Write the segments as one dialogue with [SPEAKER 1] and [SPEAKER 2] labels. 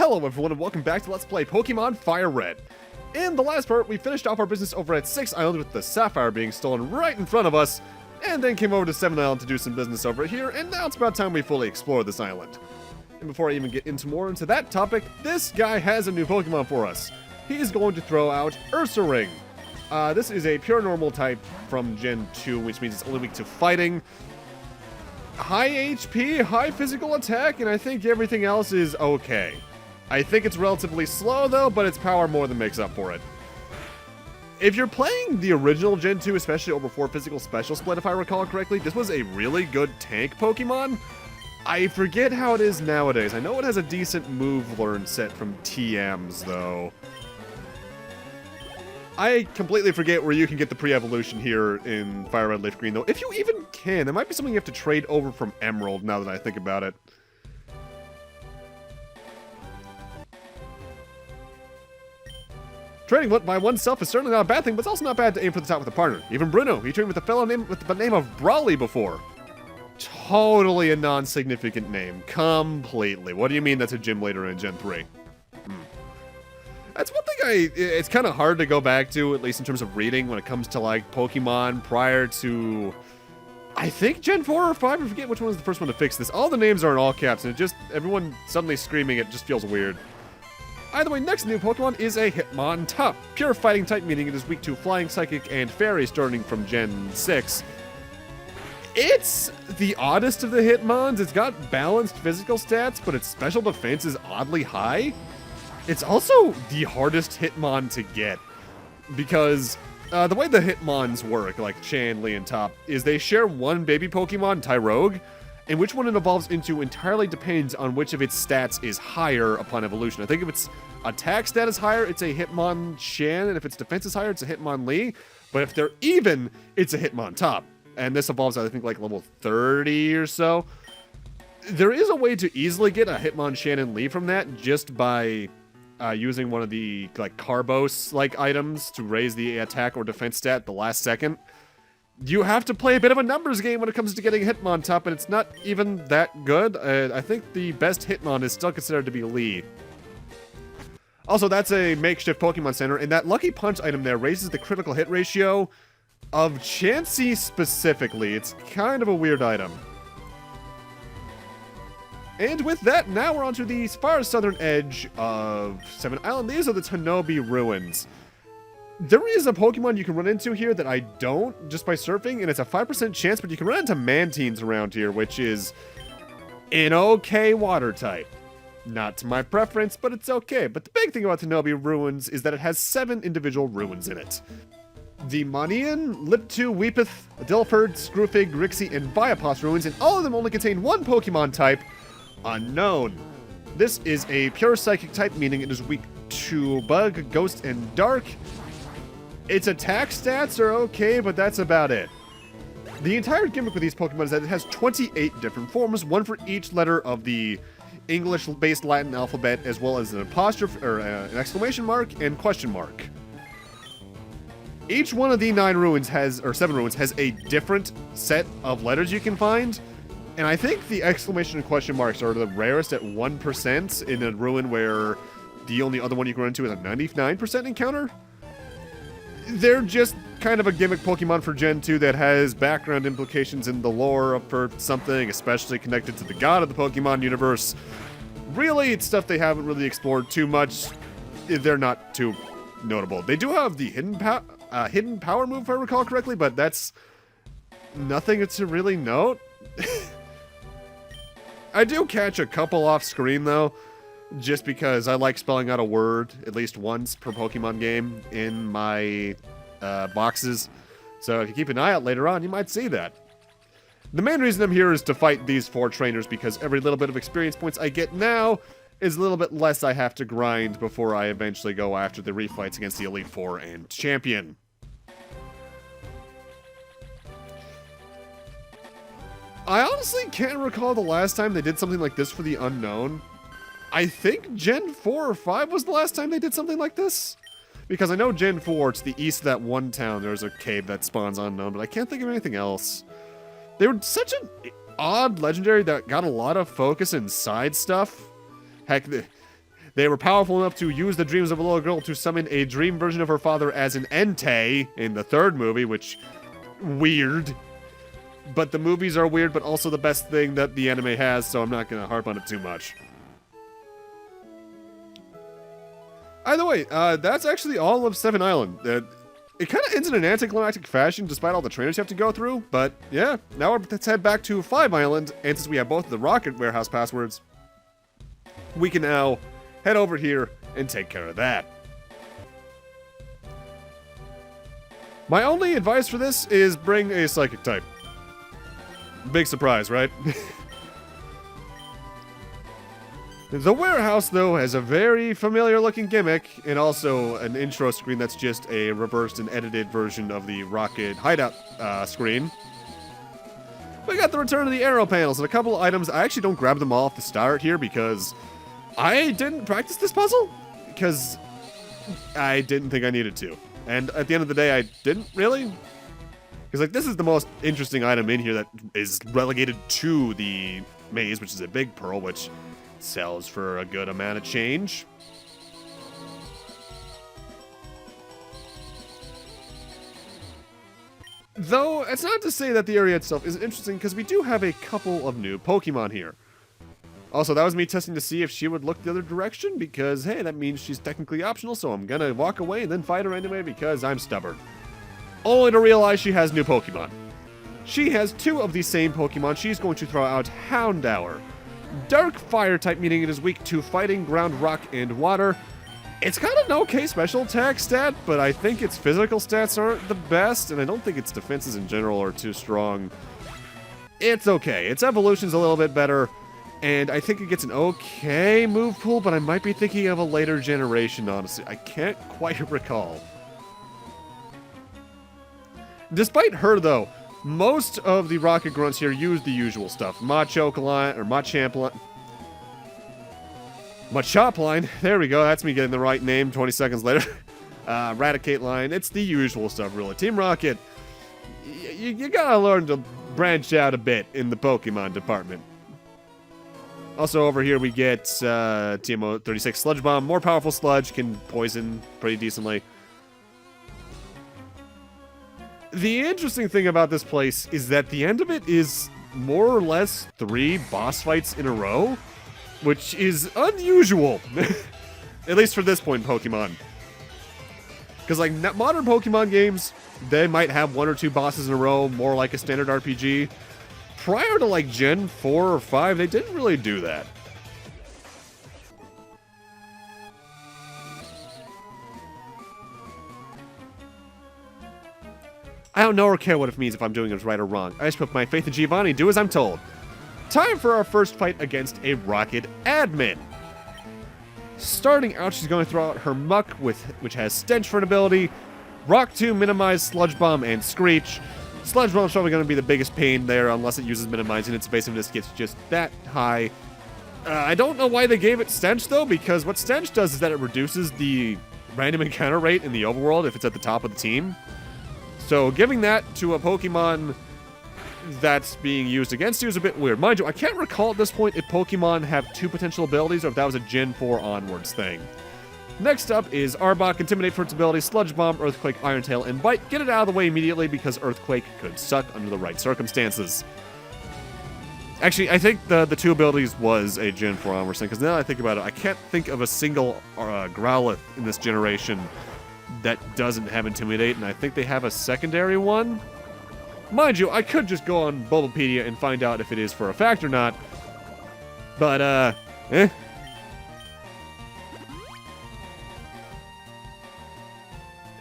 [SPEAKER 1] Hello everyone and welcome back to Let's Play Pokemon FireRed. In the last part, we finished off our business over at 6 Island with the Sapphire being stolen right in front of us, and then came over to 7 Island to do some business over here, and now it's about time we fully explore this island. And before I even get more into that topic, this guy has a new Pokemon for us. He's going to throw out Ursaring. This is a pure normal type from Gen 2, which means it's only weak to fighting. High HP, high physical attack, and I think everything else is okay. I think it's relatively slow though, but its power more than makes up for it. If you're playing the original Gen 2, especially over 4 physical special split if I recall correctly, this was a really good tank Pokemon. I forget how it is nowadays. I know it has a decent move learn set from TMs though. I completely forget where you can get the pre-evolution here in Fire Red Leaf Green though. If you even can, there might be something you have to trade over from Emerald now that I think about it. Trading by oneself is certainly not a bad thing, but it's also not bad to aim for the top with a partner. Even Bruno, he trained with a fellow name with the name of Brawley before. Totally a non-significant name. Completely. What do you mean that's a gym leader in Gen 3? That's one thing it's kind of hard to go back to, at least in terms of reading, when it comes to, like, Pokemon prior to, I think, Gen 4 or 5? I forget which one was the first one to fix this. All the names are in all caps, and it just, everyone suddenly screaming it just feels weird. Either way, next new Pokemon is a Hitmontop. Pure fighting type, meaning it is weak to Flying, Psychic, and Fairy starting from Gen 6. It's the oddest of the Hitmons. It's got balanced physical stats, but its special defense is oddly high. It's also the hardest Hitmon to get, because the way the Hitmons work, like Chanli and Top, is they share one baby Pokemon, Tyrogue, and which one it evolves into entirely depends on which of its stats is higher upon evolution. I think if its attack stat is higher, it's a Hitmonchan, and if its defense is higher, it's a Hitmonlee. But if they're even, it's a Hitmontop. And this evolves at, I think, like level 30 or so. There is a way to easily get a Hitmonchan and Lee from that just by using one of the like Carbos-like items to raise the attack or defense stat the last second. You have to play a bit of a numbers game when it comes to getting Hitmontop, and it's not even that good. I think the best Hitmon is still considered to be Lee. Also, that's a makeshift Pokemon Center, and that Lucky Punch item there raises the critical hit ratio of Chansey specifically. It's kind of a weird item. And with that, now we're onto the far southern edge of 7 Island. These are the Shinobi Ruins. There is a Pokemon you can run into here that I don't, just by surfing, and it's a 5% chance, but you can run into Mantines around here, which is an okay water type. Not to my preference, but it's okay. But the big thing about Shinobi Ruins is that it has 7 individual ruins in it. The Monian, Liptu, Weepeth, Dilford, Screwfig, Rixie, and Viapos ruins, and all of them only contain one Pokemon type, Unknown. This is a pure Psychic type, meaning it is weak to Bug, Ghost, and Dark. Its attack stats are okay, but that's about it. The entire gimmick with these Pokemon is that it has 28 different forms, one for each letter of the English-based Latin alphabet, as well as an apostrophe, or an exclamation mark, and question mark. Each one of the 7 ruins has a different set of letters you can find, and I think the exclamation and question marks are the rarest at 1% in a ruin where the only other one you can run into is a 99% encounter. They're just kind of a gimmick Pokemon for Gen 2 that has background implications in the lore for something, especially connected to the god of the Pokemon universe. Really, it's stuff they haven't really explored too much. They're not too notable. They do have the hidden power move, if I recall correctly, but that's nothing to really note. I do catch a couple off screen, though, just because I like spelling out a word at least once per Pokemon game in my boxes. So if you keep an eye out later on, you might see that. The main reason I'm here is to fight these 4 trainers, because every little bit of experience points I get now is a little bit less I have to grind before I eventually go after the refights against the Elite Four and Champion. I honestly can't recall the last time they did something like this for the Unknown. I think Gen 4 or 5 was the last time they did something like this. Because I know Gen 4, to the east of that one town, there's a cave that spawns Unknown, but I can't think of anything else. They were such an odd legendary that got a lot of focus and side stuff. Heck, They were powerful enough to use the dreams of a little girl to summon a dream version of her father as an Entei in the third movie, which, weird. But the movies are weird, but also the best thing that the anime has, so I'm not going to harp on it too much. Either way, that's actually all of 7 Island. It kind of ends in an anticlimactic fashion despite all the trainers you have to go through, but yeah, now let's head back to 5 Island, and since we have both the Rocket Warehouse passwords, we can now head over here and take care of that. My only advice for this is bring a Psychic type. Big surprise, right? The warehouse, though, has a very familiar-looking gimmick, and also an intro screen that's just a reversed and edited version of the Rocket Hideout screen. We got the return of the arrow panels and a couple of items. I actually don't grab them all off the start here because I didn't practice this puzzle, because I didn't think I needed to. And at the end of the day, I didn't really. Because, like, this is the most interesting item in here that is relegated to the maze, which is a big pearl, which sells for a good amount of change. Though, it's not to say that the area itself is interesting, because we do have a couple of new Pokemon here. Also, that was me testing to see if she would look the other direction, because, hey, that means she's technically optional, so I'm gonna walk away and then fight her anyway, because I'm stubborn. Only to realize she has new Pokemon. She has 2 of the same Pokemon. She's going to throw out Houndour. Dark Fire type, meaning it is weak to fighting, ground, rock, and water. It's got an okay special attack stat, but I think its physical stats aren't the best, and I don't think its defenses in general are too strong. It's okay. Its evolution's a little bit better, and I think it gets an okay move pool, but I might be thinking of a later generation, honestly. I can't quite recall. Despite her, though, most of the Rocket Grunts here use the usual stuff. Machopline, or Machopline, there we go, that's me getting the right name 20 seconds later. Raticate line, it's the usual stuff, really. Team Rocket, you gotta learn to branch out a bit in the Pokemon department. Also over here we get TMO-36 Sludge Bomb, more powerful sludge, can poison pretty decently. The interesting thing about this place is that the end of it is more or less 3 boss fights in a row, which is unusual, at least for this point in Pokemon. Because, like, modern Pokemon games, they might have 1 or 2 bosses in a row, more like a standard RPG. Prior to, like, Gen 4 or 5, they didn't really do that. I don't know or care what it means if I'm doing it right or wrong. I just put my faith in Giovanni, do as I'm told. Time for our first fight against a Rocket admin. Starting out, she's going to throw out her Muck, which has Stench for an ability, Rock 2, Minimize, Sludge Bomb, and Screech. Sludge Bomb's probably going to be the biggest pain there unless it uses Minimize, and its evasiveness gets just that high. I don't know why they gave it Stench, though, because what Stench does is that it reduces the random encounter rate in the overworld if it's at the top of the team. So giving that to a Pokemon that's being used against you is a bit weird. Mind you, I can't recall at this point if Pokemon have 2 potential abilities or if that was a Gen 4 onwards thing. Next up is Arbok, Intimidate for its ability, Sludge Bomb, Earthquake, Iron Tail, and Bite. Get it out of the way immediately because Earthquake could suck under the right circumstances. Actually, I think the 2 abilities was a Gen 4 onwards thing, because now that I think about it, I can't think of a single Growlithe in this generation that doesn't have Intimidate, and I think they have a secondary one. Mind you, I could just go on Bulbapedia and find out if it is for a fact or not, but,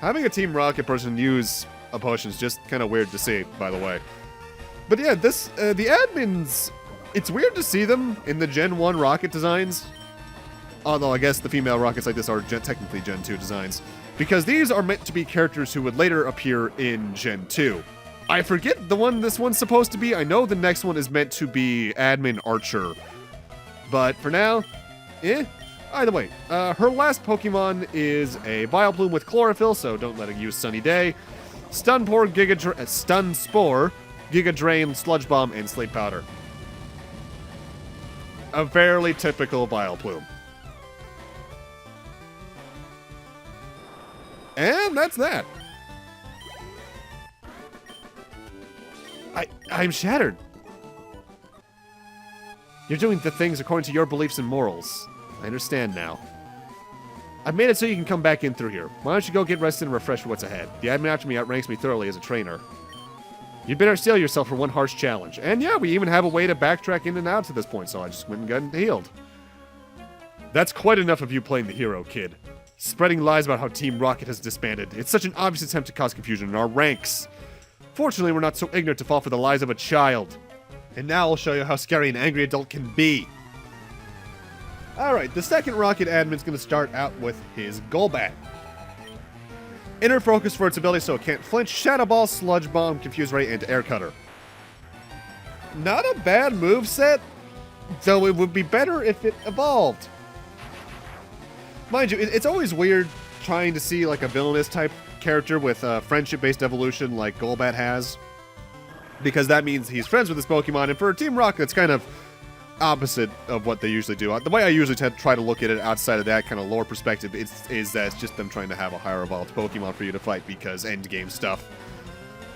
[SPEAKER 1] Having a Team Rocket person use a potion is just kind of weird to see, by the way. But yeah, the admins, it's weird to see them in the Gen 1 Rocket designs, although I guess the female Rockets like this are technically Gen 2 designs. Because these are meant to be characters who would later appear in Gen 2. I forget the one this one's supposed to be. I know the next one is meant to be Admin Archer. But for now, Either way, her last Pokemon is a Vileplume with Chlorophyll, so don't let it use Sunny Day. Stun Spore, Giga Drain, Sludge Bomb, and Slate Powder. A fairly typical Vileplume. And that's that. I'm shattered. You're doing the things according to your beliefs and morals. I understand now. I've made it so you can come back in through here. Why don't you go get rested and refresh for what's ahead? The admin after me outranks me thoroughly as a trainer. You'd better steel yourself for one harsh challenge. And yeah, we even have a way to backtrack in and out to this point, so I just went and got healed. That's quite enough of you playing the hero, kid. Spreading lies about how Team Rocket has disbanded. It's such an obvious attempt to cause confusion in our ranks. Fortunately, we're not so ignorant to fall for the lies of a child. And now I'll show you how scary an angry adult can be. Alright, the second Rocket admin's going to start out with his Golbat. Inner focus for its ability so it can't flinch, Shadow Ball, Sludge Bomb, Confuse Ray, and Air Cutter. Not a bad moveset, though it would be better if it evolved. Mind you, it's always weird trying to see like a villainous type character with a friendship-based evolution like Golbat has. Because that means he's friends with this Pokemon, and for Team Rocket, it's kind of opposite of what they usually do. The way I usually try to look at it outside of that kind of lore perspective is that it's just them trying to have a higher evolved Pokemon for you to fight because endgame stuff.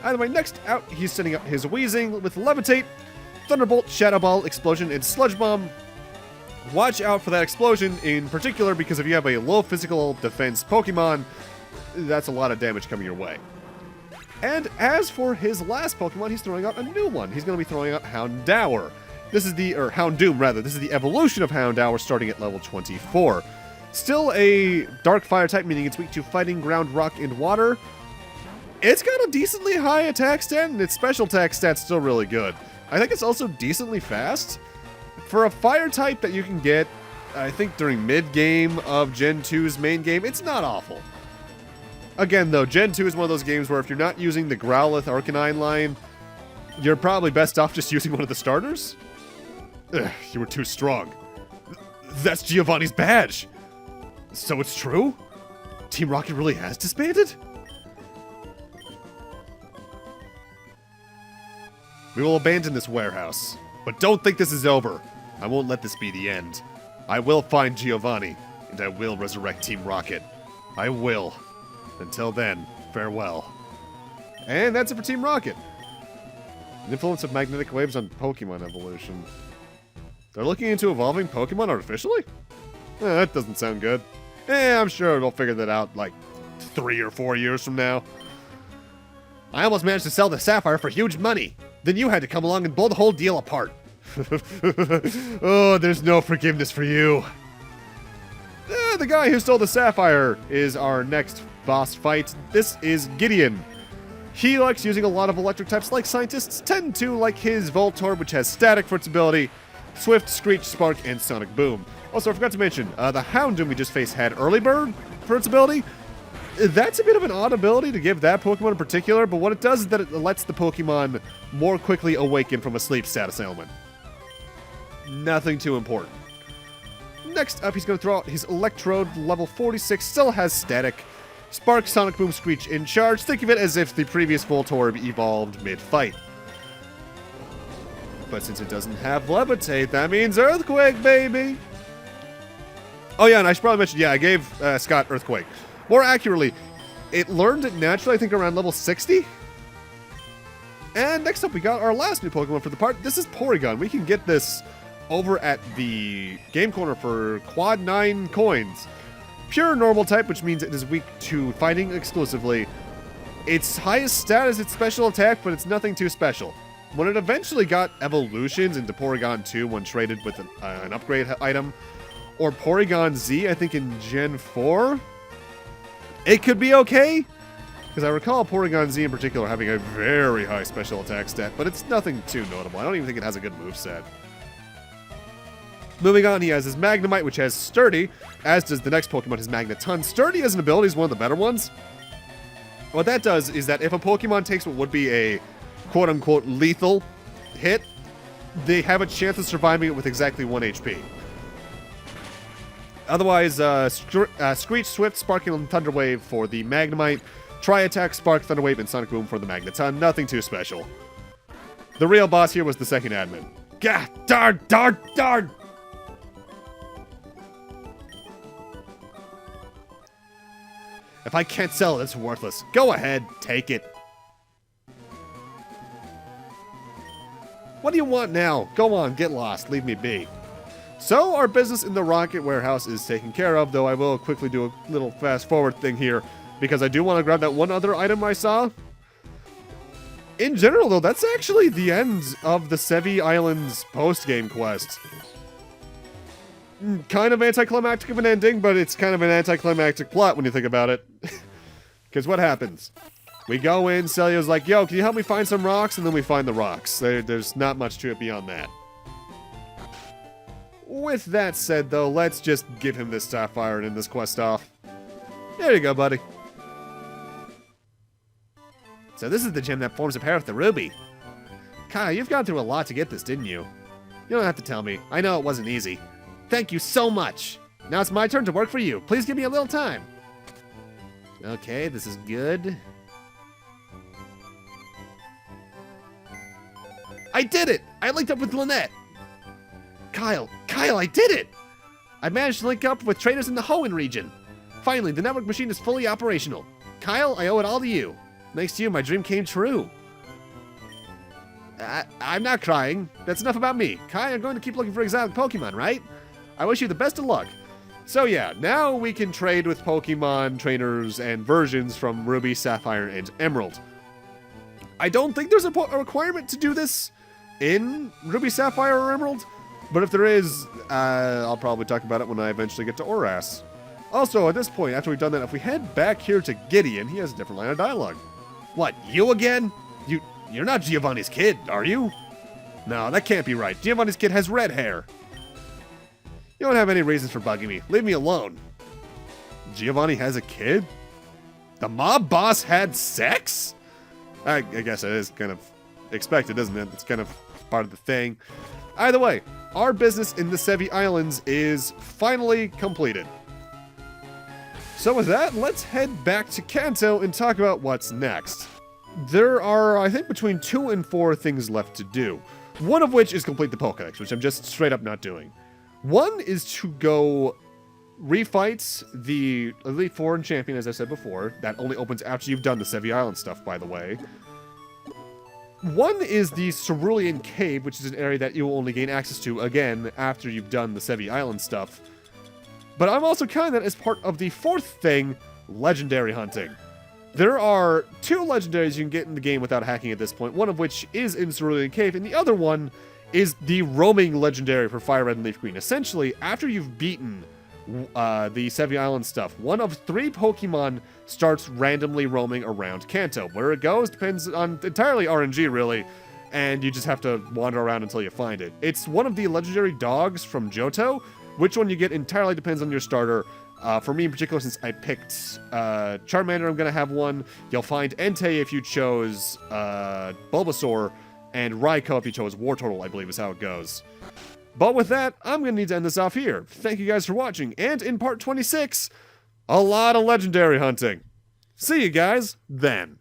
[SPEAKER 1] Either way, next out, he's sending up his Weezing with Levitate, Thunderbolt, Shadow Ball, Explosion, and Sludge Bomb. Watch out for that explosion in particular because if you have a low physical defense Pokemon, that's a lot of damage coming your way. And as for his last Pokemon, he's throwing out a new one. He's going to be throwing out Houndour. This is the, or Houndoom rather, this is the evolution of Houndour starting at level 24. Still a dark fire type, meaning it's weak to fighting, ground, rock, and water. It's got a decently high attack stat, and its special attack stat's still really good. I think it's also decently fast. For a fire type that you can get, I think during mid-game of Gen 2's main game, it's not awful. Again though, Gen 2 is one of those games where if you're not using the Growlithe Arcanine line, you're probably best off just using one of the starters. Ugh, you were too strong. That's Giovanni's badge! So it's true? Team Rocket really has disbanded? We will abandon this warehouse. But don't think this is over. I won't let this be the end. I will find Giovanni, and I will resurrect Team Rocket. I will. Until then, farewell. And that's it for Team Rocket. The influence of magnetic waves on Pokemon evolution. They're looking into evolving Pokemon artificially? That doesn't sound good. I'm sure they'll figure that out like 3 or 4 years from now. I almost managed to sell the Sapphire for huge money. Then you had to come along and blow the whole deal apart. Oh, there's no forgiveness for you. The guy who stole the Sapphire is our next boss fight. This is Gideon. He likes using a lot of electric types like scientists tend to, like his Voltorb, which has static for its ability, Swift, Screech, Spark, and Sonic Boom. Also, I forgot to mention, the Houndoom we just faced had Early Bird for its ability. That's a bit of an odd ability to give that Pokemon in particular, but what it does is that it lets the Pokemon more quickly awaken from a sleep status ailment. Nothing too important. Next up, he's going to throw out his Electrode, level 46, still has static. Spark, Sonic Boom, Screech in charge. Think of it as if the previous Voltorb evolved mid-fight. But since it doesn't have Levitate, that means Earthquake, baby! Oh yeah, and I should probably mention, yeah, I gave Scott Earthquake. More accurately, it learned it naturally, I think around level 60? And next up, we got our last new Pokemon for the part. This is Porygon. We can get this over at the game corner for quad 9 coins. Pure normal type, which means it is weak to fighting exclusively. Its highest stat is its special attack, but it's nothing too special. When it eventually got evolutions into Porygon 2 when traded with an upgrade item, or Porygon Z, I think in Gen 4, it could be okay. Because I recall Porygon Z in particular having a very high special attack stat, but it's nothing too notable. I don't even think it has a good moveset. Moving on, he has his Magnemite, which has Sturdy, as does the next Pokemon, his Magneton. Sturdy as an ability is one of the better ones. What that does is that if a Pokemon takes what would be a quote-unquote lethal hit, they have a chance of surviving it with exactly 1 HP. Otherwise, Screech, Swift, Sparking, and Thunder Wave for the Magnemite. Tri-Attack, Spark, Thunder Wave, and Sonic Boom for the Magneton. Nothing too special. The real boss here was the second admin. Gah! Darn! Darn! Darn! If I can't sell it, it's worthless. Go ahead, take it. What do you want now? Go on, get lost, leave me be. So our business in the Rocket Warehouse is taken care of, though I will quickly do a little fast forward thing here, because I do want to grab that one other item I saw. In general, though, that's actually the end of the Sevi Islands post-game quest. Kind of anticlimactic of an ending, but it's kind of an anticlimactic plot when you think about it. Because what happens? We go in, Celio's like, yo, can you help me find some rocks? And then we find the rocks. There's not much to it beyond that. With that said, though, let's just give him this sapphire and end this quest off. There you go, buddy. So this is the gem that forms a pair with the ruby. Kyle, you've gone through a lot to get this, didn't you? You don't have to tell me. I know it wasn't easy. Thank you so much. Now it's my turn to work for you. Please give me a little time. Okay, this is good. I did it! I linked up with Lynette! Kyle, I did it! I managed to link up with traders in the Hoenn region. Finally, the network machine is fully operational. Kyle, I owe it all to you. Thanks to you, my dream came true. I'm not crying. That's enough about me. Kai, I'm going to keep looking for exotic Pokemon, right? I wish you the best of luck. So yeah, now we can trade with Pokemon trainers and versions from Ruby, Sapphire, and Emerald. I don't think there's a requirement to do this in Ruby, Sapphire, or Emerald, but if there is, I'll probably talk about it when I eventually get to Oras. Also, at this point, after we've done that, if we head back here to Gideon, he has a different line of dialogue. What, you again? You're not Giovanni's kid, are you? No, that can't be right. Giovanni's kid has red hair. You don't have any reasons for bugging me. Leave me alone. Giovanni has a kid? The mob boss had sex? I guess it is kind of expected, isn't it? It's kind of part of the thing. Either way, our business in the Sevi Islands is finally completed. So with that, let's head back to Kanto and talk about what's next. There are, I think, between 2 and 4 things left to do. One of which is complete the Pokédex, which I'm just straight up not doing. One is to go refight the Elite Four and Champion, as I said before. That only opens after you've done the Sevi Island stuff, by the way. One is the Cerulean Cave, which is an area that you will only gain access to, again, after you've done the Sevi Island stuff. But I'm also counting that as part of the 4th thing, legendary hunting. There are 2 legendaries you can get in the game without hacking at this point, one of which is in Cerulean Cave, and the other one is the roaming legendary for FireRed and Leaf Green. Essentially, after you've beaten the Sevi Island stuff, one of 3 Pokemon starts randomly roaming around Kanto. Where it goes depends on entirely RNG, really, and you just have to wander around until you find it. It's one of the legendary dogs from Johto. Which one you get entirely depends on your starter. For me in particular, since I picked Charmander, I'm going to have one. You'll find Entei if you chose Bulbasaur, and Raikou if you chose Wartortle, I believe is how it goes. But with that, I'm going to need to end this off here. Thank you guys for watching, and in part 26, a lot of legendary hunting. See you guys then.